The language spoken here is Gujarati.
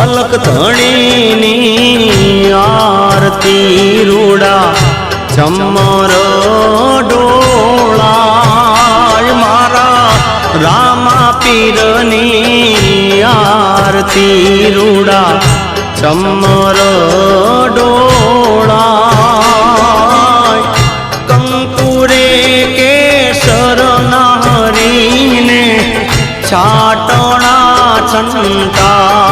અલક ધણીની આરતી રૂડા ચમર ડોળાય મારા રામા પીરની આરતી રૂડા ચમર ડોળાય કંકુરે કેસર નારીને છાટણા છંટા